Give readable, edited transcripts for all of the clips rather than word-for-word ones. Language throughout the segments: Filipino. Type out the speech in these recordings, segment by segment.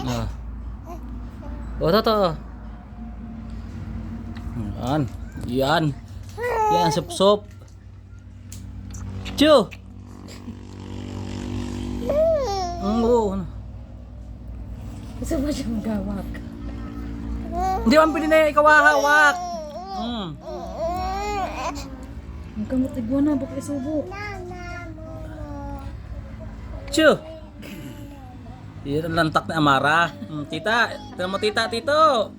Ah. Oh, toto. Yan. Yan. Yan, sup-sup. Chu. Oo. Gusto ba siyang gawak? Hindi man pwede na ikaw hawak. Ang kamot iguana, baka isubo. Chu. Yan ang lantak ni Amara. Tita, tignan mo tita, tito.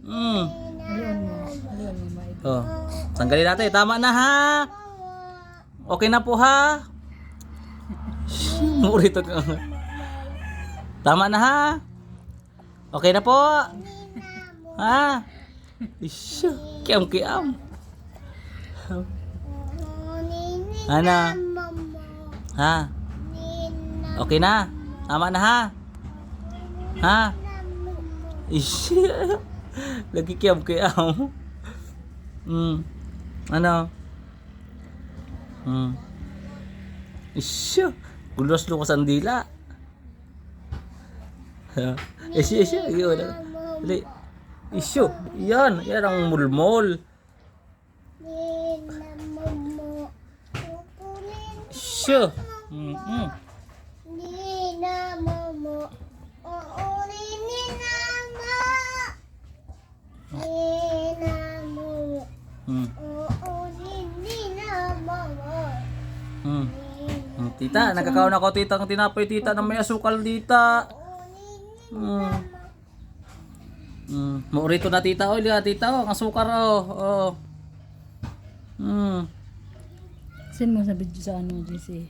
Aliwan mo maid. Oh, tanggalin natin. Tama na ha. Okay na po ha. Murito ka. Tama na ha. Okay na po. Ha? Isyo, kiam-kiam. Ano? Ha? Okay na. Tama na ha. Ha? Isyo. Lagi kiam-kiam. Ano? Isyo. Gulos-lukas ang dila. Isyo. Dali. Isyo. Yan. Yan ang mulmol. Isyo. Tita, nagkakaon ako tita ng tinapay tita na may asukal dita. Maurito na tita, oh, liha tita, oh, ang asukar, oh. Send mo sa video sa ano, JC.